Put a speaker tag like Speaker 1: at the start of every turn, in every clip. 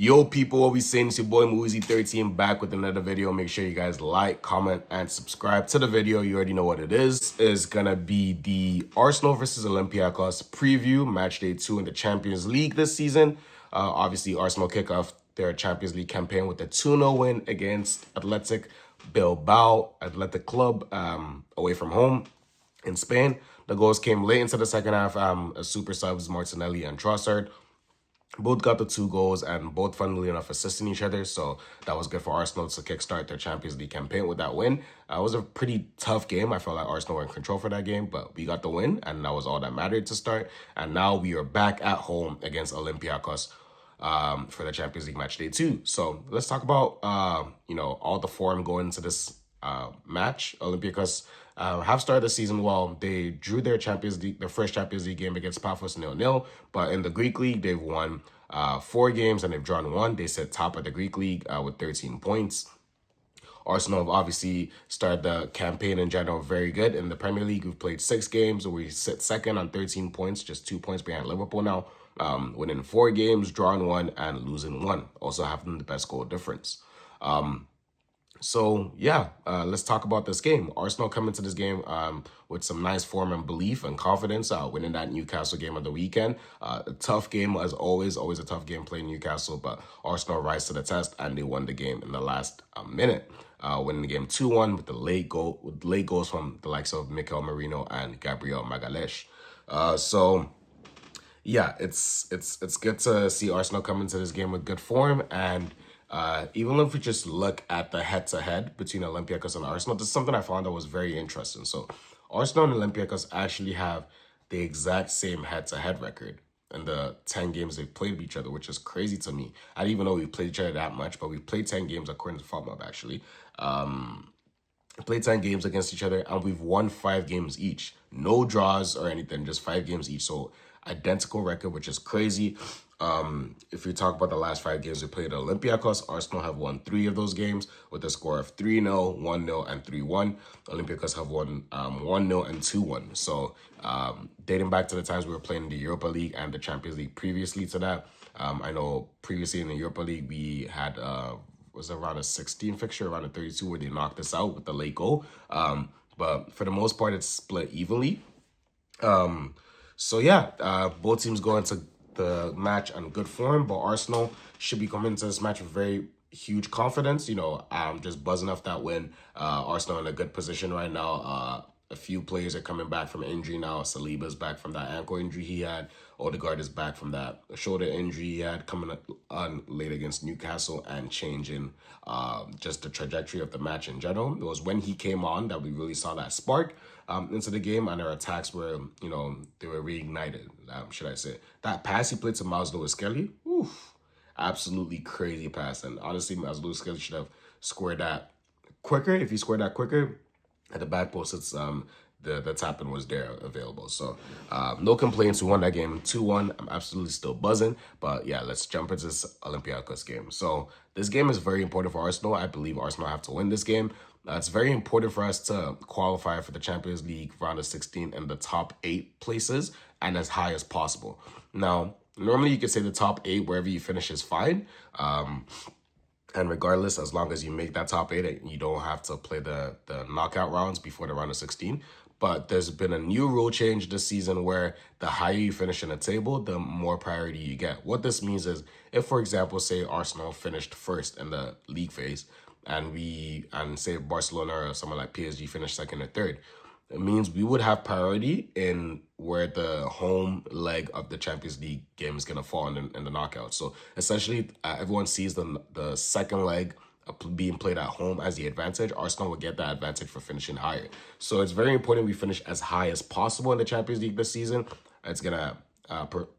Speaker 1: Yo, people, what we saying? It's your boy Moeezy13 back with another video. Make sure you guys like, comment, and subscribe to the video. You already know what it is. It's gonna be the Arsenal versus Olympiacos preview, match day 2 in the Champions League this season. Obviously, Arsenal kick off their Champions League campaign with a 2-0 win against Athletic Bilbao, Athletic Club, away from home in Spain. The goals came late into the second half. Super subs Martinelli and Trossard both got the 2 goals and both, funnily enough, assisting each other. So that was good for Arsenal to kickstart their Champions League campaign with that win. It was a pretty tough game. I felt like Arsenal were in control for that game, but we got the win, and that was all that mattered to start. And now we are back at home against Olympiacos for the Champions League match day 2. So let's talk about all the form going into this match. Olympiacos have started the season well. They drew their first Champions League game against Paphos 0-0, but in the Greek League, they've won 4 games and they've drawn 1. They sit top of the Greek League with 13 points. Arsenal have obviously started the campaign in general very good. In the Premier League, we've played 6 games. We sit second on 13 points, just 2 points behind Liverpool now. Winning 4 games, drawing 1, and losing 1. Also having the best goal difference. So yeah, let's talk about this game. Arsenal come into this game with some nice form and belief and confidence, winning that Newcastle game of the weekend. A tough game as always a tough game playing Newcastle, but Arsenal rise to the test and they won the game in the last minute, winning the game 2-1 with late goals from the likes of Mikel Merino and Gabriel Magalhaes. So yeah, it's good to see Arsenal come into this game with good form. And even if we just look at the head-to-head between Olympiacos and Arsenal, this is something I found that was very interesting. So Arsenal and Olympiacos actually have the exact same head-to-head record in the 10 games they've played with each other, which is crazy to me. I didn't even know we played each other that much, but we played 10 games according to FotMob, actually. We played 10 games against each other, and we've won 5 games each. No draws or anything, just 5 games each. So identical record, which is crazy. If you talk about the last 5 games we played at Olympiacos, Arsenal have won 3 of those games with a score of 3-0, 1-0, and 3-1. Olympiacos have won 1-0 and 2-1. So dating back to the times we were playing in the Europa League and the Champions League previously to that, I know previously in the Europa League we had was around a 16 fixture, around a 32 where they knocked us out with the late goal. But for the most part, it's split evenly. So yeah, both teams go into the match on good form, but Arsenal should be coming into this match with very huge confidence. Just buzzing off that win. Arsenal in a good position right now. A few players are coming back from injury now. Saliba's back from that ankle injury he had. Odegaard is back from that shoulder injury he had coming on late against Newcastle and changing just the trajectory of the match in general. It was when he came on that we really saw that spark into the game, and our attacks were, they were reignited, should I say. That pass he played to Miles Lewis-Skelly, absolutely crazy pass. And honestly, Miles Lewis-Skelly should have scored that quicker. If he scored that quicker, at the back post, it's the tap-in was there available. So no complaints. We won that game 2-1. I'm absolutely still buzzing. But yeah, let's jump into this Olympiacos game. So this game is very important for Arsenal. I believe Arsenal have to win this game. It's very important for us to qualify for the Champions League round of 16 in the top 8 places and as high as possible. Now, normally you could say the top 8, wherever you finish is fine. And regardless, as long as you make that top 8, you don't have to play the knockout rounds before the round of 16. But there's been a new rule change this season where the higher you finish in the table, the more priority you get. What this means is, if, for example, say Arsenal finished first in the league phase, and say Barcelona or someone like PSG finished second or third, it means we would have priority in where the home leg of the Champions League game is going to fall in the knockout. So essentially, everyone sees the second leg being played at home as the advantage. Arsenal will get that advantage for finishing higher. So it's very important we finish as high as possible in the Champions League this season. It's going to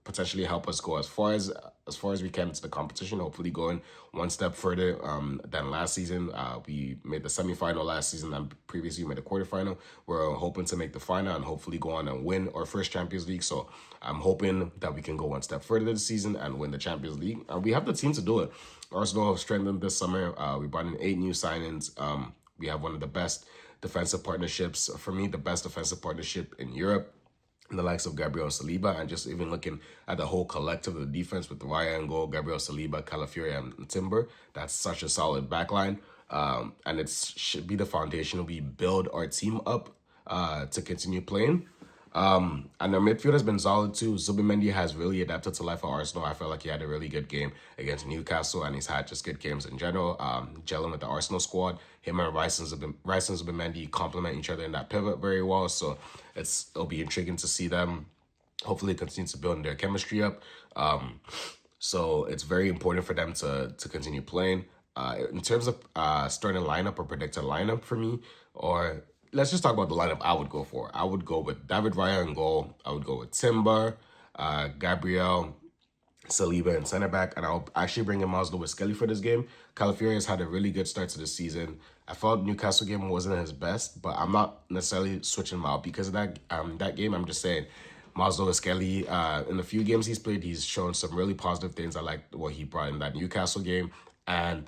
Speaker 1: potentially help us go as far as we can into the competition, hopefully going one step further than last season. We made the semifinal last season, and previously we made the quarterfinal. We're hoping to make the final and hopefully go on and win our first Champions League. So I'm hoping that we can go one step further this season and win the Champions League. We have the team to do it. Arsenal have strengthened this summer. We brought in 8 new signings. We have one of the best defensive partnerships, for me, the best defensive partnership in Europe. the likes of Gabriel Saliba, and just even looking at the whole collective of the defense with Raya and goal, Gabriel Saliba, Calafiori, and Timber. That's such a solid backline. And it should be the foundation we build our team up to continue playing. And their midfield has been solid too. Zubimendi has really adapted to life at Arsenal. I felt like he had a really good game against Newcastle, and he's had just good games in general. Gelling with the Arsenal squad, him and Rice and Zubimendi complement each other in that pivot very well. So it'll be intriguing to see them hopefully continue to build their chemistry up. So it's very important for them to continue playing. In terms of starting lineup or predicted lineup for me, or let's just talk about the lineup I would go for. I would go with David Raya in goal. I would go with Timber, Gabriel, Saliba in center back, and I'll actually bring in Miles Lewis-Skelly for this game. Calafiori has had a really good start to the season. I felt Newcastle game wasn't his best, but I'm not necessarily switching him out because of that game. I'm just saying Miles Lewis-Skelly, in the few games he's played, he's shown some really positive things. I like what he brought in that Newcastle game. And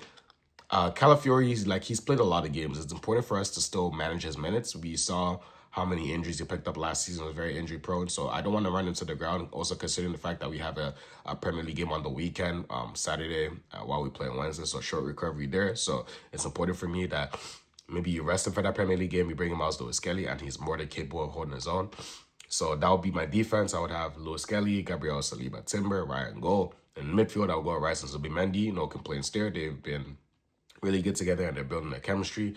Speaker 1: Calafiori, he's played a lot of games. It's important for us to still manage his minutes. We saw how many injuries he picked up last season. Was very injury prone, so I don't want to run into the ground. Also considering the fact that we have a Premier League game on the weekend, Saturday, while we play on Wednesday, so short recovery there. So it's important for me that maybe you rest him for that Premier League game, you bring him Miles Lewis-Skelly, and he's more than capable of holding his own. So that would be my defense. I would have Lewis-Skelly, Gabriel Saliba, Timber, Ryan goal. In midfield, I would go Rice and Zubimendi. No complaints there. They've been really good together and they're building their chemistry.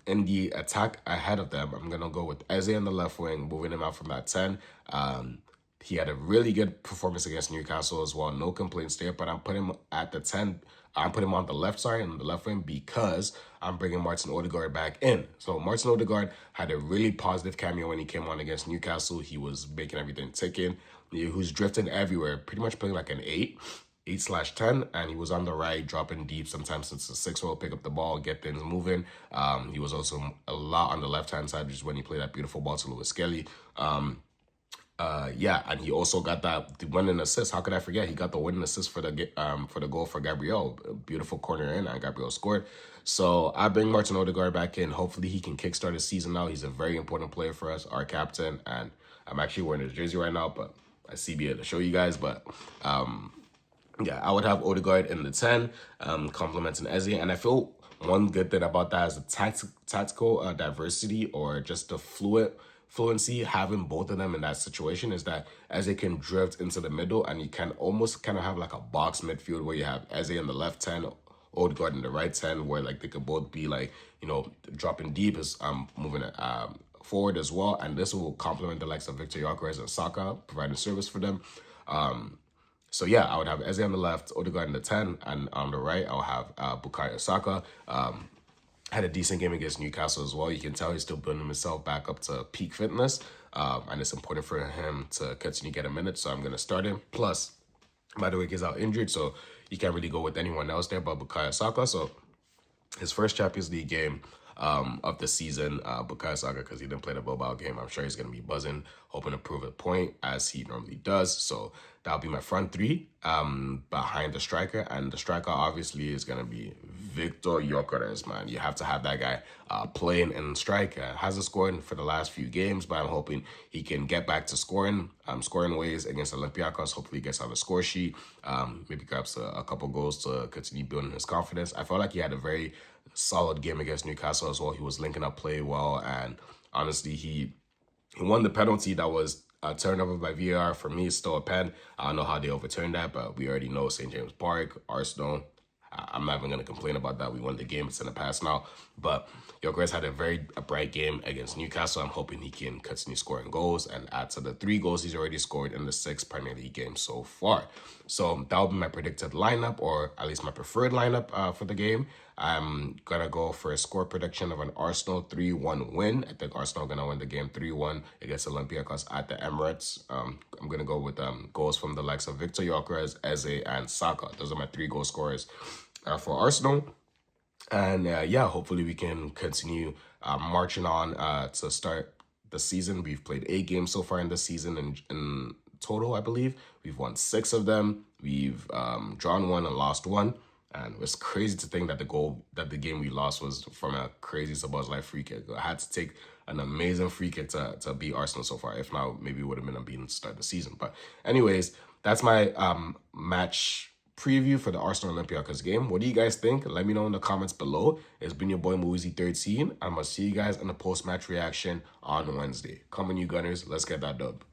Speaker 1: In the attack ahead of them, I'm going to go with Eze on the left wing, moving him out from that 10. He had a really good performance against Newcastle as well. No complaints there, but I'm putting him at the 10. I'm putting him on the left side and the left wing because I'm bringing Martin Odegaard back in. So Martin Odegaard had a really positive cameo when he came on against Newcastle. He was making everything ticking. He was drifting everywhere, pretty much playing like an 8/10, and he was on the right, dropping deep. Sometimes since the 6-hole, pick up the ball, get things moving. He was also a lot on the left-hand side, which is when he played that beautiful ball to Lewis-Skelly. And he also got the winning assist. How could I forget? He got the winning assist for the goal for Gabriel. A beautiful corner in, and Gabriel scored. So I bring Martin Odegaard back in. Hopefully he can kickstart his season now. He's a very important player for us, our captain, and I'm actually wearing his jersey right now, but I see be able to show you guys. But yeah, I would have Odegaard in the 10, complementing Eze. And I feel one good thing about that is the tactical diversity, or just the fluency, having both of them in that situation, is that Eze can drift into the middle, and you can almost kind of have like a box midfield where you have Eze in the left 10, Odegaard in the right 10, where like they could both be like, dropping deep, as moving forward as well. And this will complement the likes of Victor Gyökeres and Saka, providing service for them. So yeah, I would have Eze on the left, Odegaard in the 10, and on the right, I'll have Bukayo Saka. Had a decent game against Newcastle as well. You can tell he's still building himself back up to peak fitness, and it's important for him to continue getting minutes, so I'm going to start him. Plus, by the way, he's out injured, so you can't really go with anyone else there but Bukayo Saka. So his first Champions League game of the season, Bukayo Saka, because he didn't play the Bilbao game. I'm sure he's going to be buzzing, hoping to prove a point as he normally does. So that'll be my front three behind the striker. And the striker obviously is going to be Victor Gyökeres, man. You have to have that guy playing and strike. Hasn't scored for the last few games, but I'm hoping he can get back to scoring ways against Olympiacos. Hopefully he gets on the score sheet. Maybe grabs a couple goals to continue building his confidence. I felt like he had a very solid game against Newcastle as well. He was linking up play well, and honestly, he won the penalty that was turned over by VAR. For me, it's still a pen. I don't know how they overturned that, but we already know St. James Park, Arsenal. I'm not even going to complain about that. We won the game. It's in the past now. But Gyökeres had a very bright game against Newcastle. I'm hoping he can continue scoring goals and add to the 3 goals he's already scored in the 6 Premier League games so far. So that will be my predicted lineup, or at least my preferred lineup for the game. I'm going to go for a score prediction of an Arsenal 3-1 win. I think Arsenal are going to win the game 3-1 against Olympiacos at the Emirates. I'm going to go with goals from the likes of Victor Gyökeres, Eze, and Saka. Those are my 3 goal scorers for Arsenal. And yeah, hopefully we can continue marching on to start the season. We've played 8 games so far in the season in total, I believe. We've won 6 of them. We've drawn 1 and lost 1. And it's crazy to think that the game we lost was from a crazy Szoboszlai free kick. I had to take an amazing free kick to beat Arsenal so far. If not, maybe it would have been unbeaten to start the season. But anyways, that's my match preview for the Arsenal Olympiacos game. What do you guys think? Let me know in the comments below. It's been your boy Moeezy13. I'm gonna see you guys in the post-match reaction on Wednesday. Come on, you Gunners. Let's get that dub.